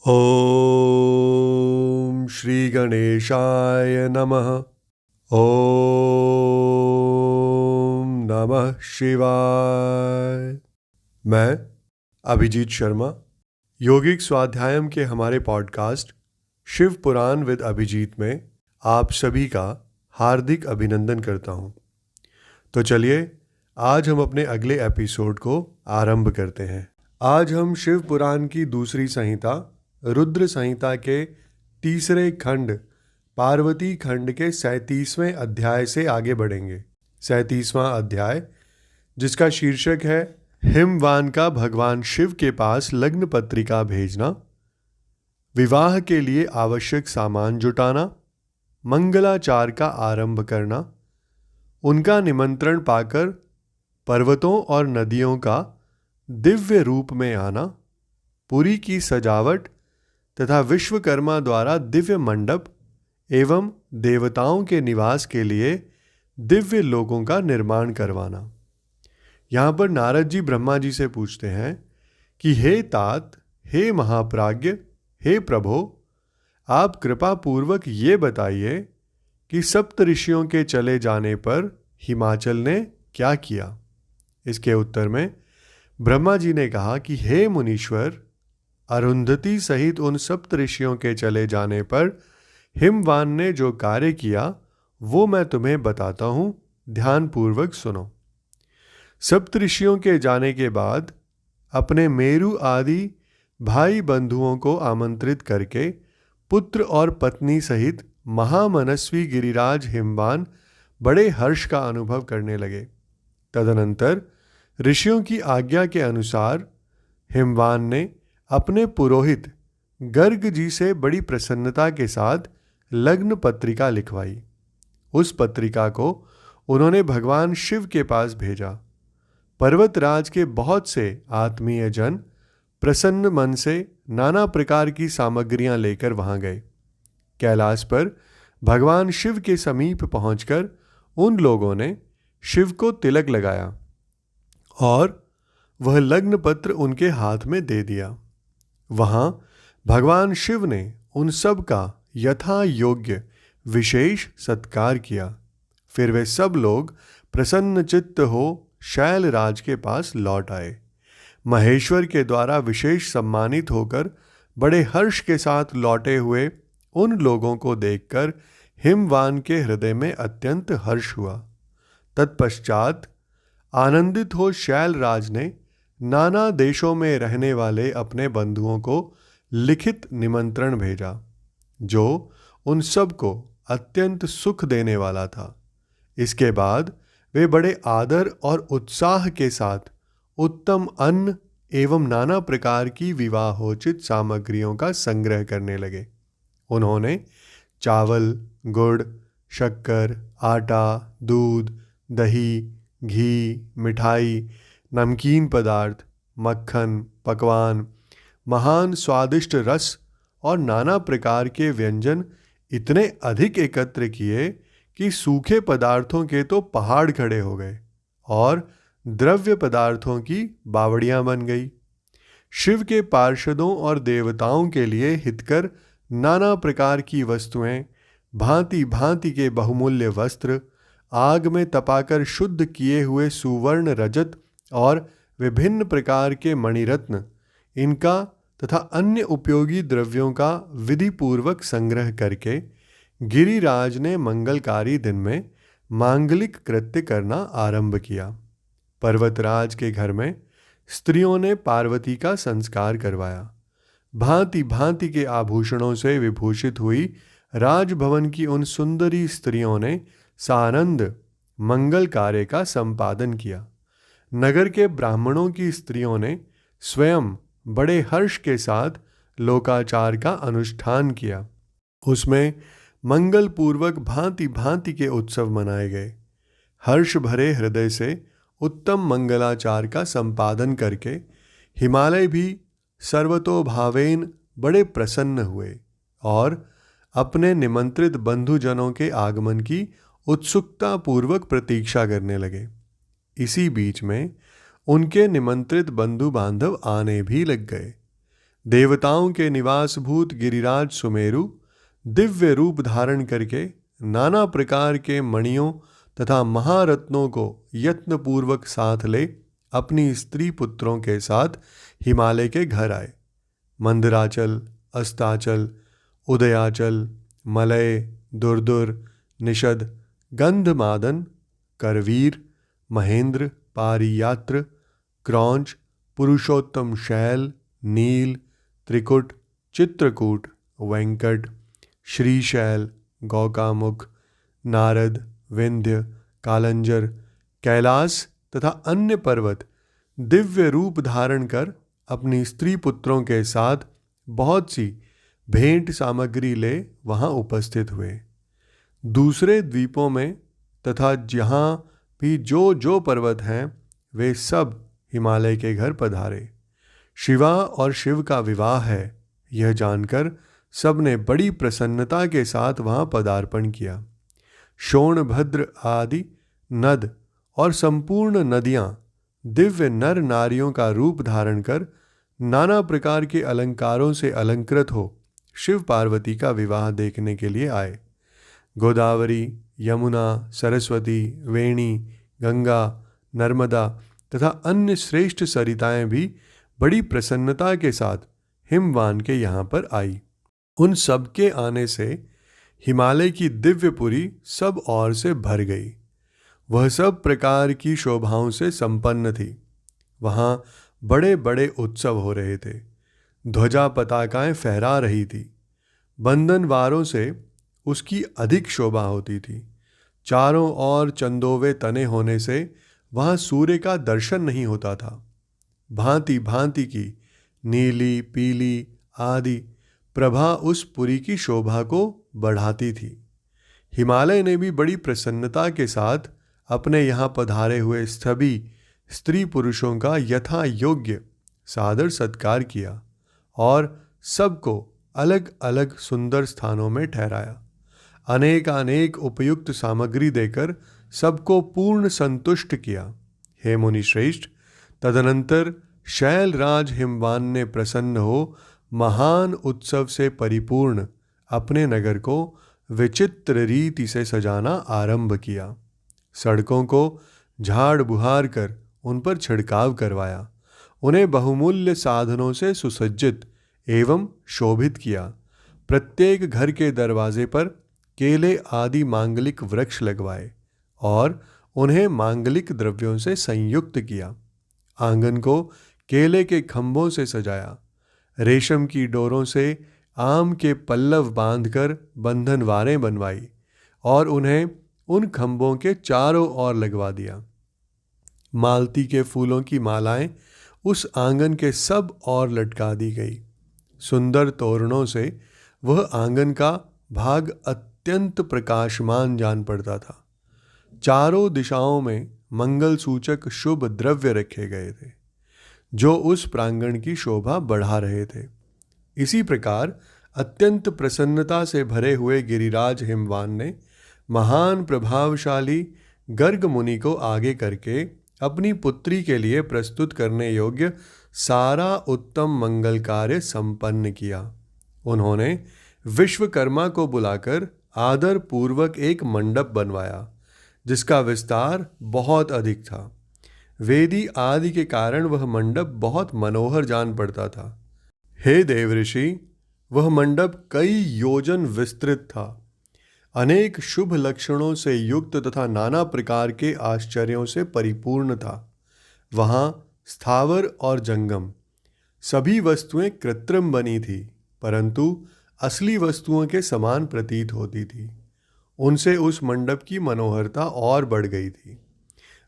ओम श्री गणेशाय नमः। ओम नमः शिवाय। मैं अभिजीत शर्मा योगिक स्वाध्यायम के हमारे पॉडकास्ट शिव पुराण विद अभिजीत में आप सभी का हार्दिक अभिनंदन करता हूं। तो चलिए आज हम अपने अगले एपिसोड को आरंभ करते हैं। आज हम शिव पुराण की दूसरी संहिता रुद्र संहिता के तीसरे खंड पार्वती खंड के 37वें अध्याय से आगे बढ़ेंगे। 37वां अध्याय जिसका शीर्षक है हिमवान का भगवान शिव के पास लग्न पत्रिका भेजना, विवाह के लिए आवश्यक सामान जुटाना, मंगलाचार का आरंभ करना, उनका निमंत्रण पाकर पर्वतों और नदियों का दिव्य रूप में आना, पुरी की सजावट तथा विश्वकर्मा द्वारा दिव्य मंडप एवं देवताओं के निवास के लिए दिव्य लोकों का निर्माण करवाना। यहाँ पर नारद जी ब्रह्मा जी से पूछते हैं कि हे तात, हे महाप्राज्ञ, हे प्रभो, आप कृपा पूर्वक ये बताइए कि सप्त ऋषियों के चले जाने पर हिमाचल ने क्या किया। इसके उत्तर में ब्रह्मा जी ने कहा कि हे मुनीश्वर, अरुंधति सहित उन सप्त ऋषियों के चले जाने पर हिमवान ने जो कार्य किया वो मैं तुम्हें बताता हूँ, ध्यानपूर्वक सुनो। सप्त ऋषियों के जाने के बाद अपने मेरु आदि भाई बंधुओं को आमंत्रित करके पुत्र और पत्नी सहित महामनस्वी गिरिराज हिमवान बड़े हर्ष का अनुभव करने लगे। तदनंतर ऋषियों की आज्ञा के अनुसार हिमवान ने अपने पुरोहित गर्ग जी से बड़ी प्रसन्नता के साथ लग्न पत्रिका लिखवाई। उस पत्रिका को उन्होंने भगवान शिव के पास भेजा। पर्वतराज के बहुत से आत्मीय जन प्रसन्न मन से नाना प्रकार की सामग्रियां लेकर वहां गए। कैलाश पर भगवान शिव के समीप पहुंचकर उन लोगों ने शिव को तिलक लगाया और वह लग्न पत्र उनके हाथ में दे दिया। वहां भगवान शिव ने उन सब का यथा योग्य विशेष सत्कार किया। फिर वे सब लोग प्रसन्न चित्त हो शैलराज के पास लौट आए। महेश्वर के द्वारा विशेष सम्मानित होकर बड़े हर्ष के साथ लौटे हुए उन लोगों को देखकर हिमवान के हृदय में अत्यंत हर्ष हुआ। तत्पश्चात आनंदित हो शैलराज ने नाना देशों में रहने वाले अपने बंधुओं को लिखित निमंत्रण भेजा, जो उन सब को अत्यंत सुख देने वाला था। इसके बाद वे बड़े आदर और उत्साह के साथ उत्तम अन्न एवं नाना प्रकार की विवाहोचित सामग्रियों का संग्रह करने लगे। उन्होंने चावल, गुड़, शक्कर, आटा, दूध, दही, घी, मिठाई, नमकीन पदार्थ, मक्खन, पकवान, महान स्वादिष्ट रस और नाना प्रकार के व्यंजन इतने अधिक एकत्र किए कि सूखे पदार्थों के तो पहाड़ खड़े हो गए और द्रव्य पदार्थों की बावड़ियां बन गई। शिव के पार्षदों और देवताओं के लिए हितकर नाना प्रकार की वस्तुएं, भांति भांति के बहुमूल्य वस्त्र, आग में तपाकर शुद्ध किए हुए सुवर्ण रजत और विभिन्न प्रकार के मणिरत्न, इनका तथा अन्य उपयोगी द्रव्यों का विधि पूर्वक संग्रह करके गिरिराज ने मंगलकारी दिन में मांगलिक कृत्य करना आरंभ किया। पर्वतराज के घर में स्त्रियों ने पार्वती का संस्कार करवाया। भांति भांति के आभूषणों से विभूषित हुई राजभवन की उन सुंदरी स्त्रियों ने सानंद मंगल कार्य का संपादन किया। नगर के ब्राह्मणों की स्त्रियों ने स्वयं बड़े हर्ष के साथ लोकाचार का अनुष्ठान किया। उसमें मंगल पूर्वक भांति भांति के उत्सव मनाए गए। हर्ष भरे हृदय से उत्तम मंगलाचार का संपादन करके हिमालय भी सर्वतोभावेन बड़े प्रसन्न हुए और अपने निमंत्रित बंधुजनों के आगमन की उत्सुकता पूर्वक प्रतीक्षा करने लगे। इसी बीच में उनके निमंत्रित बंधु बांधव आने भी लग गए। देवताओं के निवासभूत गिरिराज सुमेरु दिव्य रूप धारण करके नाना प्रकार के मणियों तथा महारत्नों को यत्नपूर्वक साथ ले अपनी स्त्री पुत्रों के साथ हिमालय के घर आए। मंदराचल, अस्ताचल, उदयाचल, मलय, दुर्दुर, निषद, गंधमादन, करवीर, महेंद्र, पारियात्र, क्रौंच, पुरुषोत्तम शैल, नील, त्रिकुट, चित्रकूट, वेंकट, श्रीशैल, गौकामुख, नारद, विंध्य, कालंजर, कैलास तथा अन्य पर्वत दिव्य रूप धारण कर अपनी स्त्री पुत्रों के साथ बहुत सी भेंट सामग्री ले वहाँ उपस्थित हुए। दूसरे द्वीपों में तथा जहाँ भी जो जो पर्वत हैं वे सब हिमालय के घर पधारे। शिवा और शिव का विवाह है यह जानकर सबने बड़ी प्रसन्नता के साथ वहाँ पदार्पण किया। शोणभद्र आदि नद और संपूर्ण नदियाँ दिव्य नर नारियों का रूप धारण कर नाना प्रकार के अलंकारों से अलंकृत हो शिव पार्वती का विवाह देखने के लिए आए। गोदावरी, यमुना, सरस्वती, वेणी, गंगा, नर्मदा तथा अन्य श्रेष्ठ सरिताएं भी बड़ी प्रसन्नता के साथ हिमवान के यहाँ पर आई। उन सब के आने से हिमालय की दिव्यपुरी सब ओर से भर गई। वह सब प्रकार की शोभाओं से संपन्न थी। वहाँ बड़े बड़े उत्सव हो रहे थे। ध्वजा पताकाएं फहरा रही थी। बंधनवारों से उसकी अधिक शोभा होती थी। चारों ओर चंदोवे तने होने से वहाँ सूर्य का दर्शन नहीं होता था। भांति भांति की नीली, पीली आदि प्रभा उस पुरी की शोभा को बढ़ाती थी। हिमालय ने भी बड़ी प्रसन्नता के साथ अपने यहाँ पधारे हुए सभी स्त्री पुरुषों का यथा योग्य सादर सत्कार किया और सबको अलग अलग सुंदर स्थानों में ठहराया। अनेक उपयुक्त सामग्री देकर सबको पूर्ण संतुष्ट किया। हे मुनि श्रेष्ठ, तदनंतर शैलराज हिमवान ने प्रसन्न हो महान उत्सव से परिपूर्ण अपने नगर को विचित्र रीति से सजाना आरंभ किया। सड़कों को झाड़ बुहार कर उन पर छिड़काव करवाया। उन्हें बहुमूल्य साधनों से सुसज्जित एवं शोभित किया। प्रत्येक घर के दरवाजे पर केले आदि मांगलिक वृक्ष लगवाए और उन्हें मांगलिक द्रव्यों से संयुक्त किया। आंगन को केले के खंभों से सजाया। रेशम की डोरों से आम के पल्लव बांधकर बंधनवारें बनवाई और उन्हें उन खंभों के चारों ओर लगवा दिया। मालती के फूलों की मालाएं उस आंगन के सब ओर लटका दी गई। सुंदर तोरणों से वह आंगन का भाग अत्यंत प्रकाशमान जान पड़ता था। चारों दिशाओं में मंगल सूचक शुभ द्रव्य रखे गए थे जो उस प्रांगण की शोभा बढ़ा रहे थे। इसी प्रकार अत्यंत प्रसन्नता से भरे हुए गिरिराज हिमवान ने महान प्रभावशाली गर्ग मुनि को आगे करके अपनी पुत्री के लिए प्रस्तुत करने योग्य सारा उत्तम मंगल कार्य संपन्न किया। उन्होंने विश्वकर्मा को बुलाकर आदर पूर्वक एक मंडप बनवाया जिसका विस्तार बहुत अधिक था। वेदी आदि के कारण वह मंडप बहुत मनोहर जान पड़ता था। हे देवऋषि, वह मंडप कई योजन विस्तृत था। अनेक शुभ लक्षणों से युक्त तथा नाना प्रकार के आश्चर्यों से परिपूर्ण था। वहाँ स्थावर और जंगम सभी वस्तुएं कृत्रिम बनी थी, परंतु असली वस्तुओं के समान प्रतीत होती थी। उनसे उस मंडप की मनोहरता और बढ़ गई थी।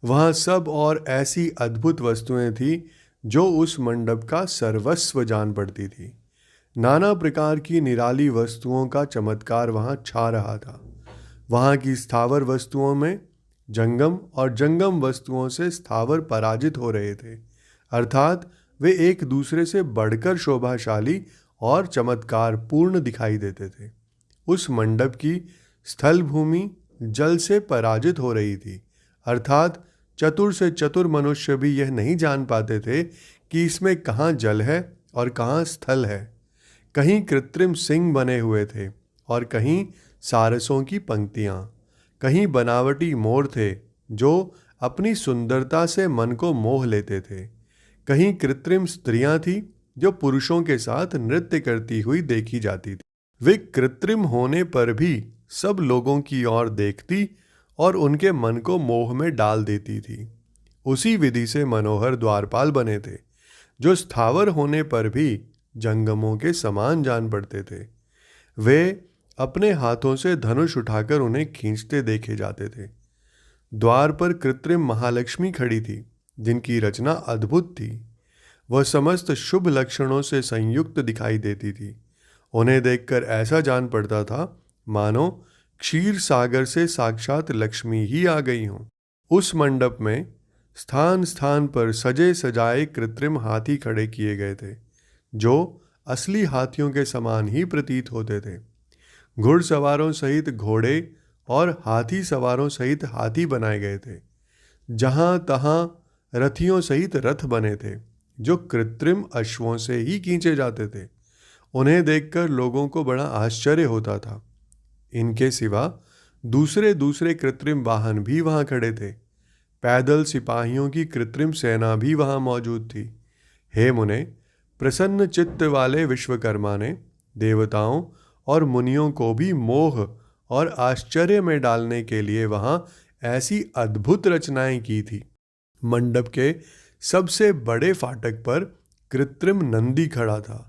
वहाँ सब और ऐसी अद्भुत वस्तुएं थीं जो उस मंडप का सर्वस्व जान पड़ती थी। नाना प्रकार की निराली वस्तुओं का चमत्कार वहाँ छा रहा था। वहाँ की स्थावर वस्तुओं में जंगम और जंगम वस्तुओं से स्थावर पराजित हो रहे थे, अर्थात वे एक दूसरे से बढ़कर शोभाशाली और चमत्कार पूर्ण दिखाई देते थे। उस मंडप की स्थल भूमि जल से पराजित हो रही थी, अर्थात चतुर से चतुर मनुष्य भी यह नहीं जान पाते थे कि इसमें कहाँ जल है और कहाँ स्थल है। कहीं कृत्रिम सिंह बने हुए थे और कहीं सारसों की पंक्तियाँ। कहीं बनावटी मोर थे जो अपनी सुंदरता से मन को मोह लेते थे। कहीं कृत्रिम स्त्रियां थीं जो पुरुषों के साथ नृत्य करती हुई देखी जाती थी। वे कृत्रिम होने पर भी सब लोगों की ओर देखती और उनके मन को मोह में डाल देती थी। उसी विधि से मनोहर द्वारपाल बने थे जो स्थावर होने पर भी जंगमों के समान जान पड़ते थे। वे अपने हाथों से धनुष उठाकर उन्हें खींचते देखे जाते थे। द्वार पर कृत्रिम महालक्ष्मी खड़ी थी जिनकी रचना अद्भुत थी। वह समस्त शुभ लक्षणों से संयुक्त दिखाई देती थी। उन्हें देखकर ऐसा जान पड़ता था मानो क्षीर सागर से साक्षात लक्ष्मी ही आ गई हों। उस मंडप में स्थान स्थान पर सजे सजाए कृत्रिम हाथी खड़े किए गए थे जो असली हाथियों के समान ही प्रतीत होते थे। घुड़सवारों सहित घोड़े और हाथी सवारों सहित हाथी बनाए गए थे। जहां तहां रथियों सहित रथ बने थे जो कृत्रिम अश्वों से ही खींचे जाते थे। उन्हें देखकर लोगों को बड़ा आश्चर्य होता था। इनके सिवा दूसरे दूसरे कृत्रिम वाहन भी वहां खड़े थे। पैदल सिपाहियों की कृत्रिम सेना भी वहां मौजूद थी। हे मुने, प्रसन्न चित्त वाले विश्वकर्मा ने देवताओं और मुनियों को भी मोह और आश्चर्य में डालने के लिए वहां ऐसी अद्भुत रचनाएं की थी। मंडप के सबसे बड़े फाटक पर कृत्रिम नंदी खड़ा था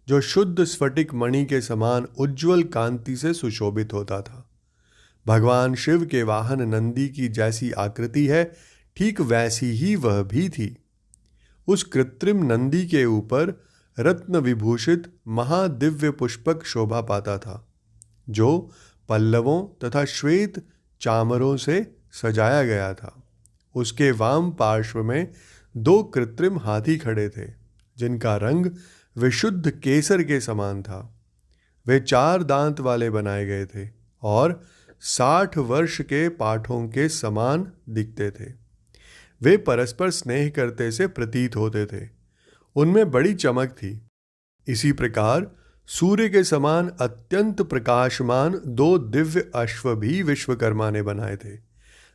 जो शुद्ध स्फटिक मणि के समान उज्ज्वल कांति से सुशोभित होता था। भगवान शिव के वाहन नंदी की जैसी आकृति है ठीक वैसी ही वह भी थी। उस कृत्रिम नंदी के ऊपर रत्न विभूषित महादिव्य पुष्पक शोभा पाता था जो पल्लवों तथा श्वेत चामरों से सजाया गया था। उसके वाम पार्श्व में 2 कृत्रिम हाथी खड़े थे जिनका रंग विशुद्ध केसर के समान था। वे 4 दांत वाले बनाए गए थे और 60 वर्ष के पाठों के समान दिखते थे। वे परस्पर स्नेह करते से प्रतीत होते थे। उनमें बड़ी चमक थी। इसी प्रकार सूर्य के समान अत्यंत प्रकाशमान 2 दिव्य अश्व भी विश्वकर्मा ने बनाए थे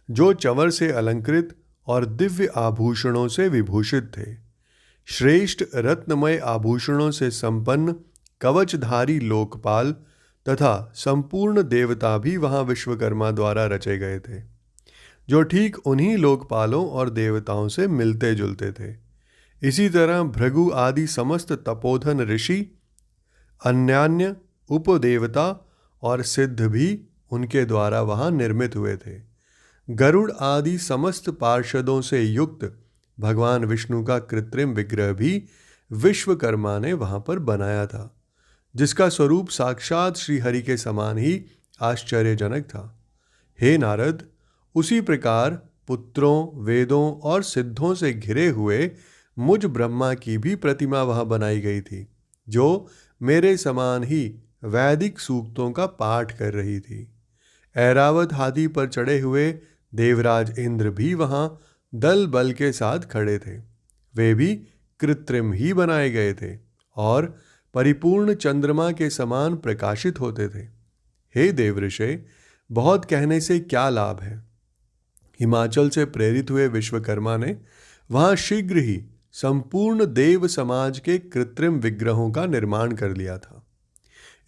जो चंवर से अलंकृत और दिव्य आभूषणों से विभूषित थे। श्रेष्ठ रत्नमय आभूषणों से संपन्न कवचधारी लोकपाल तथा संपूर्ण देवता भी वहां विश्वकर्मा द्वारा रचे गए थे जो ठीक उन्हीं लोकपालों और देवताओं से मिलते जुलते थे। इसी तरह भृगु आदि समस्त तपोधन ऋषि, अन्यान्य उपदेवता और सिद्ध भी उनके द्वारा वहां निर्मित हुए थे। गरुड़ आदि समस्त पार्षदों से युक्त भगवान विष्णु का कृत्रिम विग्रह भी विश्वकर्मा ने वहां पर बनाया था जिसका स्वरूप साक्षात श्रीहरि के समान ही आश्चर्यजनक था। हे नारद, उसी प्रकार पुत्रों, वेदों और सिद्धों से घिरे हुए मुझ ब्रह्मा की भी प्रतिमा वहां बनाई गई थी जो मेरे समान ही वैदिक सूक्तों का पाठ कर रही थी। ऐरावत हाथी पर चढ़े हुए देवराज इंद्र भी वहां दल बल के साथ खड़े थे। वे भी कृत्रिम ही बनाए गए थे और परिपूर्ण चंद्रमा के समान प्रकाशित होते थे। हे देवऋषि, बहुत कहने से क्या लाभ है। हिमाचल से प्रेरित हुए विश्वकर्मा ने वहां शीघ्र ही संपूर्ण देव समाज के कृत्रिम विग्रहों का निर्माण कर लिया था।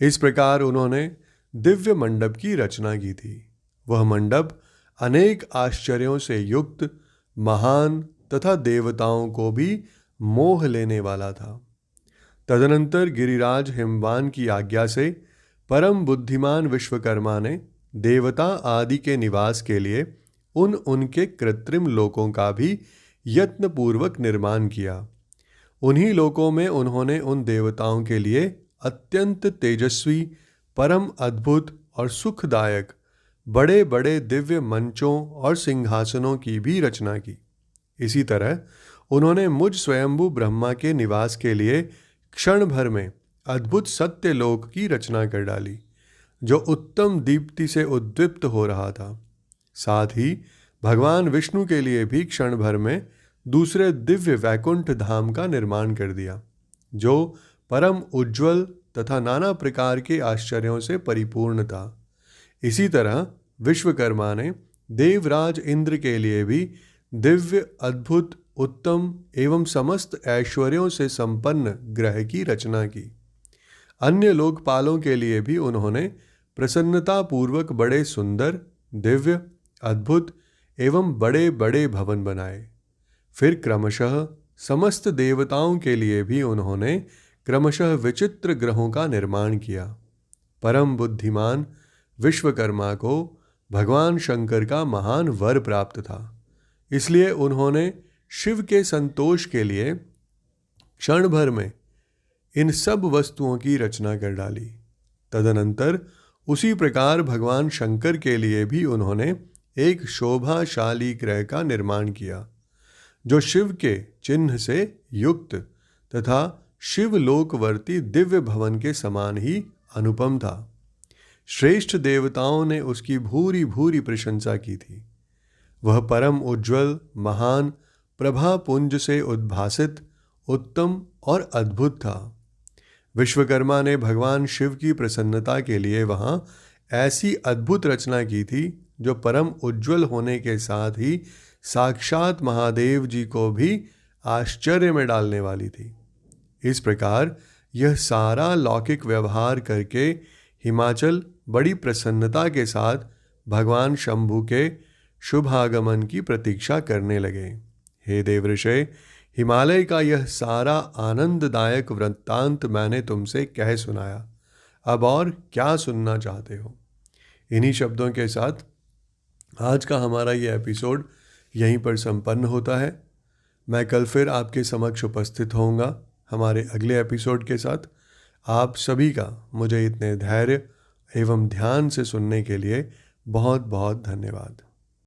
इस प्रकार उन्होंने दिव्य मंडप की रचना की थी। वह मंडप अनेक आश्चर्यों से युक्त, महान तथा देवताओं को भी मोह लेने वाला था। तदनंतर गिरिराज हिमवान की आज्ञा से परम बुद्धिमान विश्वकर्मा ने देवता आदि के निवास के लिए उनके कृत्रिम लोकों का भी यत्नपूर्वक निर्माण किया। उन्हीं लोकों में उन्होंने उन देवताओं के लिए अत्यंत तेजस्वी, परम अद्भुत और सुखदायक बड़े बड़े दिव्य मंचों और सिंहासनों की भी रचना की। इसी तरह उन्होंने मुझ स्वयंभू ब्रह्मा के निवास के लिए क्षण भर में अद्भुत सत्यलोक की रचना कर डाली जो उत्तम दीप्ति से उद्दीप्त हो रहा था। साथ ही भगवान विष्णु के लिए भी क्षण भर में दूसरे दिव्य वैकुंठ धाम का निर्माण कर दिया जो परम उज्ज्वल तथा नाना प्रकार के आश्चर्यों से परिपूर्ण था। इसी तरह विश्वकर्मा ने देवराज इंद्र के लिए भी दिव्य, अद्भुत, उत्तम एवं समस्त ऐश्वर्यों से संपन्न ग्रह की रचना की। अन्य लोकपालों के लिए भी उन्होंने प्रसन्नतापूर्वक बड़े सुंदर, दिव्य, अद्भुत एवं बड़े बड़े भवन बनाए। फिर क्रमशः समस्त देवताओं के लिए भी उन्होंने क्रमशः विचित्र ग्रहों का निर्माण किया। परम बुद्धिमान विश्वकर्मा को भगवान शंकर का महान वर प्राप्त था, इसलिए उन्होंने शिव के संतोष के लिए क्षण भर में इन सब वस्तुओं की रचना कर डाली। तदनंतर उसी प्रकार भगवान शंकर के लिए भी उन्होंने एक शोभाशाली ग्रह का निर्माण किया, जो शिव के चिन्ह से युक्त तथा शिवलोकवर्ती दिव्य भवन के समान ही अनुपम था। श्रेष्ठ देवताओं ने उसकी भूरी भूरी प्रशंसा की थी। वह परम उज्ज्वल, महान, प्रभापुंज से उद्भासित, उत्तम और अद्भुत था। विश्वकर्मा ने भगवान शिव की प्रसन्नता के लिए वहाँ ऐसी अद्भुत रचना की थी जो परम उज्ज्वल होने के साथ ही साक्षात महादेव जी को भी आश्चर्य में डालने वाली थी। इस प्रकार यह सारा लौकिक व्यवहार करके हिमाचल बड़ी प्रसन्नता के साथ भगवान शंभु के शुभ आगमन की प्रतीक्षा करने लगे। हे देवऋषि, हिमालय का यह सारा आनंददायक वृत्तांत मैंने तुमसे कह सुनाया। अब और क्या सुनना चाहते हो? इन्हीं शब्दों के साथ आज का हमारा ये एपिसोड यहीं पर संपन्न होता है। मैं कल फिर आपके समक्ष उपस्थित होऊंगा हमारे अगले एपिसोड के साथ। आप सभी का मुझे इतने धैर्य एवं ध्यान से सुनने के लिए बहुत बहुत धन्यवाद।